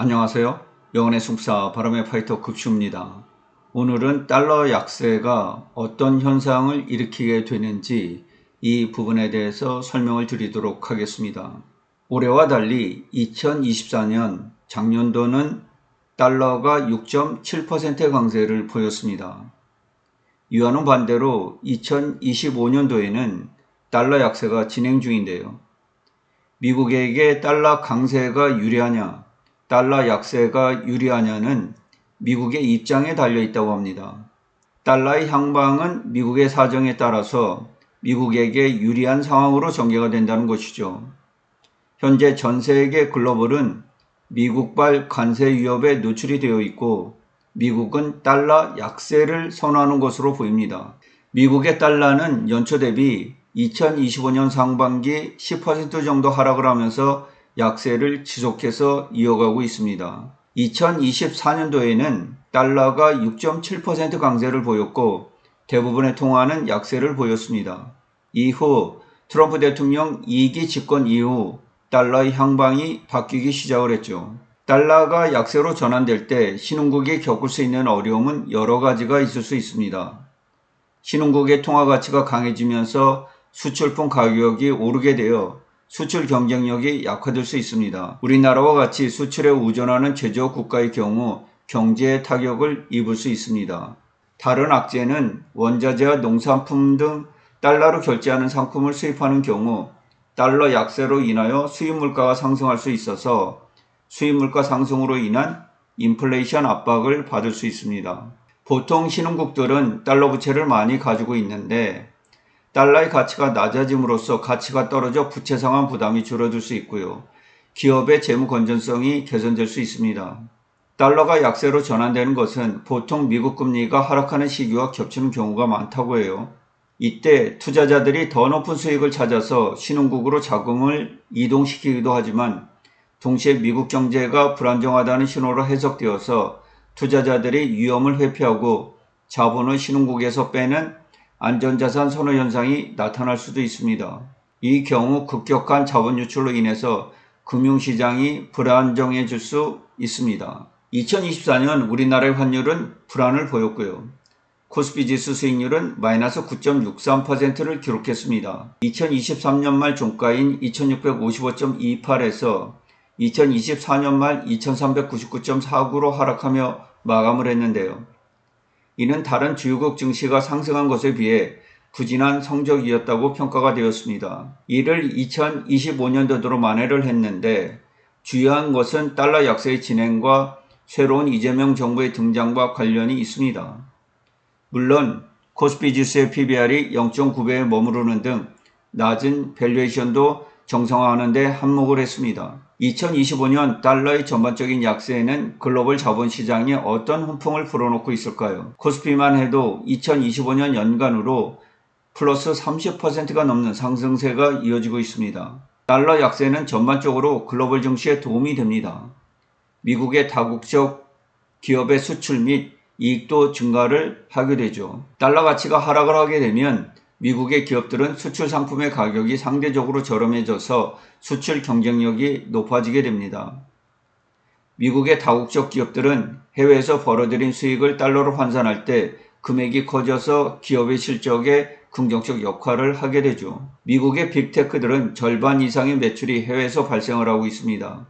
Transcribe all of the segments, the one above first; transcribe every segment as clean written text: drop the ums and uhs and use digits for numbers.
안녕하세요. 영혼의 숙사 바람의 파이터 급슈입니다. 오늘은 달러 약세가 어떤 현상을 일으키게 되는지 이 부분에 대해서 설명을 드리도록 하겠습니다. 올해와 달리 2024년 작년도는 달러가 6.7% 강세를 보였습니다. 이와는 반대로 2025년도에는 달러 약세가 진행 중인데요. 미국에게 달러 강세가 유리하냐, 달러 약세가 유리하냐는 미국의 입장에 달려 있다고 합니다. 달러의 향방은 미국의 사정에 따라서 미국에게 유리한 상황으로 전개가 된다는 것이죠. 현재 전 세계 글로벌은 미국발 관세 위협에 노출이 되어 있고 미국은 달러 약세를 선호하는 것으로 보입니다. 미국의 달러는 연초 대비 2025년 상반기 10% 정도 하락을 하면서 약세를 지속해서 이어가고 있습니다. 2024년도에는 달러가 6.7% 강세를 보였고 대부분의 통화는 약세를 보였습니다. 이후 트럼프 대통령 2기 집권 이후 달러의 향방이 바뀌기 시작을 했죠. 달러가 약세로 전환될 때 신흥국이 겪을 수 있는 어려움은 여러 가지가 있을 수 있습니다. 신흥국의 통화 가치가 강해지면서 수출품 가격이 오르게 되어 수출 경쟁력이 약화될 수 있습니다. 우리나라와 같이 수출에 의존하는 제조업 국가의 경우 경제에 타격을 입을 수 있습니다. 다른 악재는 원자재와 농산품 등 달러로 결제하는 상품을 수입하는 경우 달러 약세로 인하여 수입 물가가 상승할 수 있어서 수입 물가 상승으로 인한 인플레이션 압박을 받을 수 있습니다. 보통 신흥국들은 달러 부채를 많이 가지고 있는데 달러의 가치가 낮아짐으로써 가치가 떨어져 부채 상환 부담이 줄어들 수 있고요. 기업의 재무 건전성이 개선될 수 있습니다. 달러가 약세로 전환되는 것은 보통 미국 금리가 하락하는 시기와 겹치는 경우가 많다고 해요. 이때 투자자들이 더 높은 수익을 찾아서 신흥국으로 자금을 이동시키기도 하지만 동시에 미국 경제가 불안정하다는 신호로 해석되어서 투자자들이 위험을 회피하고 자본을 신흥국에서 빼는 안전자산 선호 현상이 나타날 수도 있습니다. 이 경우 급격한 자본 유출로 인해서 금융시장이 불안정해질 수 있습니다. 2024년 우리나라의 환율은 불안을 보였고요. 코스피 지수 수익률은 마이너스 9.63%를 기록했습니다. 2023년 말 종가인 2655.28에서 2024년 말 2399.49로 하락하며 마감을 했는데요. 이는 다른 주요국 증시가 상승한 것에 비해 부진한 성적이었다고 평가가 되었습니다. 이를 2025년도로 만회를 했는데 주요한 것은 달러 약세의 진행과 새로운 이재명 정부의 등장과 관련이 있습니다. 물론 코스피 지수의 PBR이 0.9배에 머무르는 등 낮은 밸류에이션도 정상화하는 데 한몫을 했습니다. 2025년 달러의 전반적인 약세에는 글로벌 자본시장이 어떤 훈풍을 불어넣고 있을까요? 코스피만 해도 2025년 연간으로 플러스 30%가 넘는 상승세가 이어지고 있습니다. 달러 약세는 전반적으로 글로벌 증시에 도움이 됩니다. 미국의 다국적 기업의 수출 및 이익도 증가를 하게 되죠. 달러 가치가 하락을 하게 되면 미국의 기업들은 수출 상품의 가격이 상대적으로 저렴해져서 수출 경쟁력이 높아지게 됩니다. 미국의 다국적 기업들은 해외에서 벌어들인 수익을 달러로 환산할 때 금액이 커져서 기업의 실적에 긍정적 역할을 하게 되죠. 미국의 빅테크들은 절반 이상의 매출이 해외에서 발생을 하고 있습니다.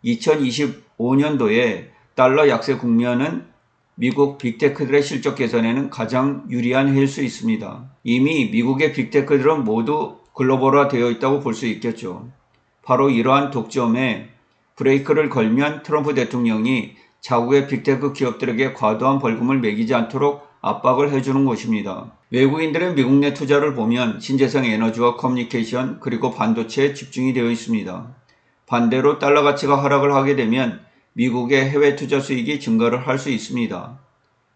2025년도에 달러 약세 국면은 미국 빅테크들의 실적 개선에는 가장 유리한 해일 수 있습니다. 이미 미국의 빅테크들은 모두 글로벌화 되어 있다고 볼 수 있겠죠. 바로 이러한 독점에 브레이크를 걸면 트럼프 대통령이 자국의 빅테크 기업들에게 과도한 벌금을 매기지 않도록 압박을 해주는 것입니다. 외국인들의 미국 내 투자를 보면 신재생 에너지와 커뮤니케이션 그리고 반도체에 집중이 되어 있습니다. 반대로 달러 가치가 하락을 하게 되면 미국의 해외 투자 수익이 증가를 할 수 있습니다.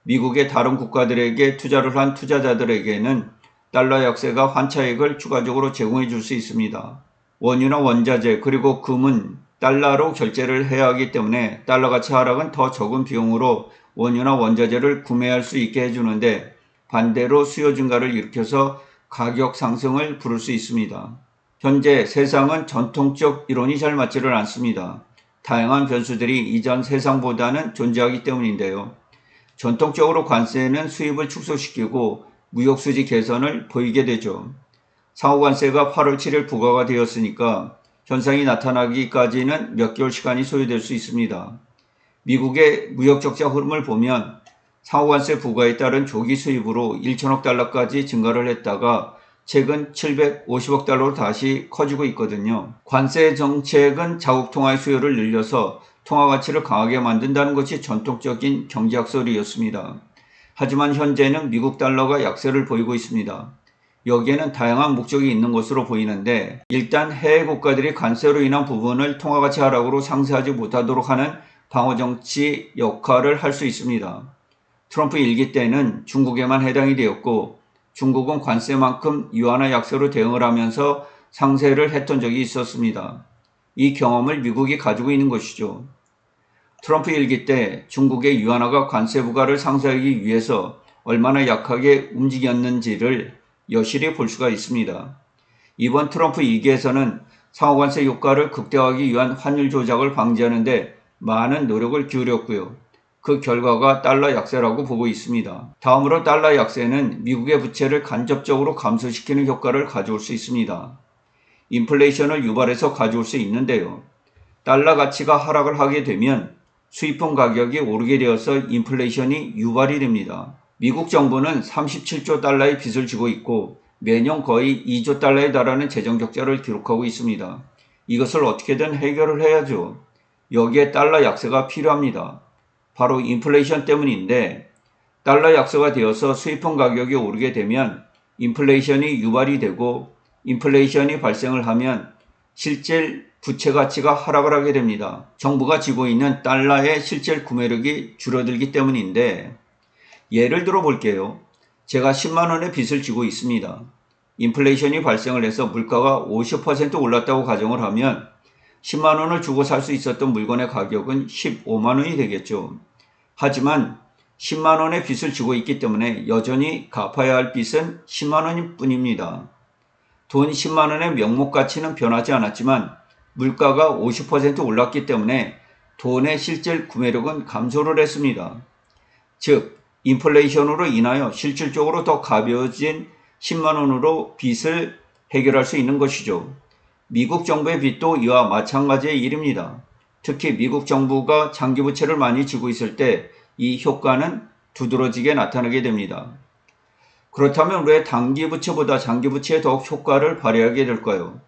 미국의 다른 국가들에게 투자를 한 투자자들에게는 달러 약세가 환차익을 추가적으로 제공해 줄 수 있습니다. 원유나 원자재 그리고 금은 달러로 결제를 해야 하기 때문에 달러 가치 하락은 더 적은 비용으로 원유나 원자재를 구매할 수 있게 해주는데 반대로 수요 증가를 일으켜서 가격 상승을 부를 수 있습니다. 현재 세상은 전통적 이론이 잘 맞지를 않습니다. 다양한 변수들이 이전 세상보다는 존재하기 때문인데요. 전통적으로 관세는 수입을 축소시키고 무역수지 개선을 보이게 되죠. 상호관세가 8월 7일 부과가 되었으니까 현상이 나타나기까지는 몇 개월 시간이 소요될 수 있습니다. 미국의 무역적자 흐름을 보면 상호관세 부과에 따른 조기 수입으로 1천억 달러까지 증가를 했다가 최근 750억 달러로 다시 커지고 있거든요. 관세 정책은 자국 통화의 수요를 늘려서 통화 가치를 강하게 만든다는 것이 전통적인 경제학 소리였습니다. 하지만 현재는 미국 달러가 약세를 보이고 있습니다. 여기에는 다양한 목적이 있는 것으로 보이는데, 일단 해외 국가들이 관세로 인한 부분을 통화가치 하락으로 상쇄하지 못하도록 하는 방어정치 역할을 할 수 있습니다. 트럼프 일기 때는 중국에만 해당이 되었고, 중국은 관세만큼 유한화 약세로 대응을 하면서 상쇄를 했던 적이 있었습니다. 이 경험을 미국이 가지고 있는 것이죠. 트럼프 일기 때 중국의 유한화가 관세 부과를 상쇄하기 위해서 얼마나 약하게 움직였는지를 여실히 볼 수가 있습니다. 이번 트럼프 2기에서는 상호관세 효과를 극대화하기 위한 환율 조작을 방지하는 데 많은 노력을 기울였고요. 그 결과가 달러 약세라고 보고 있습니다. 다음으로 달러 약세는 미국의 부채를 간접적으로 감소시키는 효과를 가져올 수 있습니다. 인플레이션을 유발해서 가져올 수 있는데요. 달러 가치가 하락을 하게 되면 수입품 가격이 오르게 되어서 인플레이션이 유발이 됩니다. 미국 정부는 37조 달러의 빚을 지고 있고 매년 거의 2조 달러에 달하는 재정적자를 기록하고 있습니다. 이것을 어떻게든 해결을 해야죠. 여기에 달러 약세가 필요합니다. 바로 인플레이션 때문인데, 달러 약세가 되어서 수입품 가격이 오르게 되면 인플레이션이 유발이 되고, 인플레이션이 발생을 하면 실질 부채 가치가 하락을 하게 됩니다. 정부가 지고 있는 달러의 실질 구매력이 줄어들기 때문인데, 예를 들어 볼게요. 제가 10만 원의 빚을 지고 있습니다. 인플레이션이 발생을 해서 물가가 50% 올랐다고 가정을 하면 10만 원을 주고 살 수 있었던 물건의 가격은 15만 원이 되겠죠. 하지만 10만 원의 빚을 지고 있기 때문에 여전히 갚아야 할 빚은 10만 원일 뿐입니다. 돈 10만 원의 명목 가치는 변하지 않았지만 물가가 50% 올랐기 때문에 돈의 실질 구매력은 감소를 했습니다. 즉, 인플레이션으로 인하여 실질적으로 더 가벼워진 10만 원으로 빚을 해결할 수 있는 것이죠. 미국 정부의 빚도 이와 마찬가지의 일입니다. 특히 미국 정부가 장기 부채를 많이 지고 있을 때 이 효과는 두드러지게 나타나게 됩니다. 그렇다면 왜 단기 부채보다 장기 부채에 더욱 효과를 발휘하게 될까요?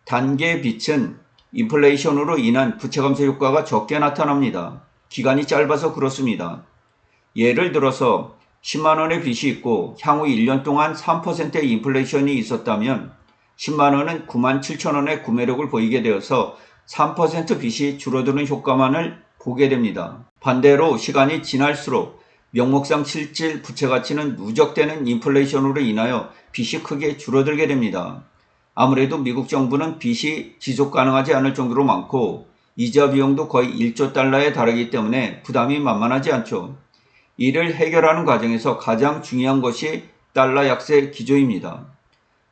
단기의 빚은 인플레이션으로 인한 부채 감소 효과가 적게 나타납니다. 기간이 짧아서 그렇습니다. 예를 들어서 10만 원의 빚이 있고 향후 1년 동안 3%의 인플레이션이 있었다면 10만 원은 9만 7천 원의 구매력을 보이게 되어서 3% 빚이 줄어드는 효과만을 보게 됩니다. 반대로 시간이 지날수록 명목상 실질 부채 가치는 누적되는 인플레이션으로 인하여 빚이 크게 줄어들게 됩니다. 아무래도 미국 정부는 빚이 지속 가능하지 않을 정도로 많고 이자 비용도 거의 1조 달러에 달하기 때문에 부담이 만만하지 않죠. 이를 해결하는 과정에서 가장 중요한 것이 달러 약세 기조입니다.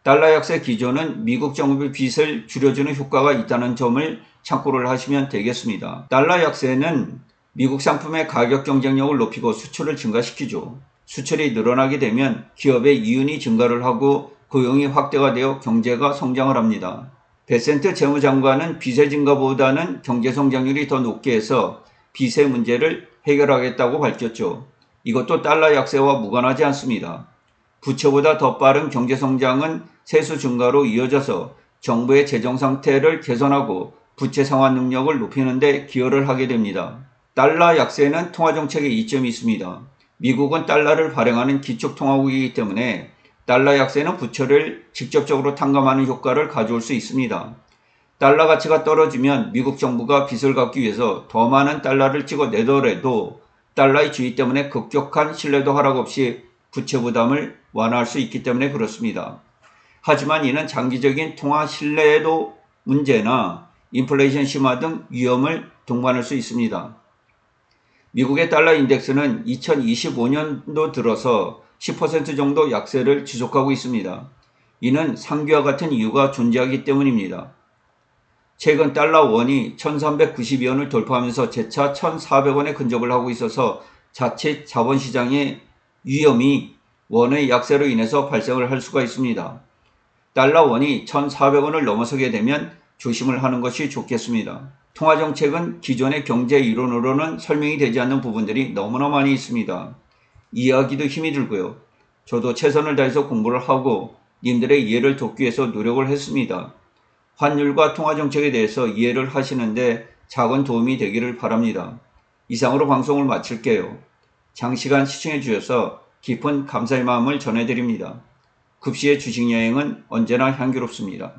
달러 약세 기조는 미국 정부의 빚을 줄여주는 효과가 있다는 점을 참고를 하시면 되겠습니다. 달러 약세는 미국 상품의 가격 경쟁력을 높이고 수출을 증가시키죠. 수출이 늘어나게 되면 기업의 이윤이 증가를 하고 고용이 확대가 되어 경제가 성장을 합니다. 베센트 재무장관은 빚의 증가보다는 경제 성장률이 더 높게 해서 빚의 문제를 해결하겠다고 밝혔죠. 이것도 달러 약세와 무관하지 않습니다. 부채보다 더 빠른 경제 성장은 세수 증가로 이어져서 정부의 재정 상태를 개선하고 부채 상환 능력을 높이는 데 기여를 하게 됩니다. 달러 약세는 통화정책에 이점이 있습니다. 미국은 달러를 발행하는 기축통화국이기 때문에 달러 약세는 부채를 직접적으로 탕감하는 효과를 가져올 수 있습니다. 달러 가치가 떨어지면 미국 정부가 빚을 갚기 위해서 더 많은 달러를 찍어내더라도 달러의 주의 때문에 급격한 신뢰도 하락 없이 부채 부담을 완화할 수 있기 때문에 그렇습니다. 하지만 이는 장기적인 통화 신뢰도 문제나 인플레이션 심화 등 위험을 동반할 수 있습니다. 미국의 달러 인덱스는 2025년도 들어서 10% 정도 약세를 지속하고 있습니다. 이는 상기와 같은 이유가 존재하기 때문입니다. 최근 달러 원이 1392원을 돌파하면서 재차 1400원에 근접을 하고 있어서 자칫 자본시장의 위험이 원의 약세로 인해서 발생을 할 수가 있습니다. 달러 원이 1400원을 넘어서게 되면 조심을 하는 것이 좋겠습니다. 통화정책은 기존의 경제 이론으로는 설명이 되지 않는 부분들이 너무나 많이 있습니다. 이해하기도 힘이 들고요. 저도 최선을 다해서 공부를 하고 님들의 이해를 돕기 위해서 노력을 했습니다. 환율과 통화정책에 대해서 이해를 하시는데 작은 도움이 되기를 바랍니다. 이상으로 방송을 마칠게요. 장시간 시청해 주셔서 깊은 감사의 마음을 전해드립니다. 급시의 주식여행은 언제나 향기롭습니다.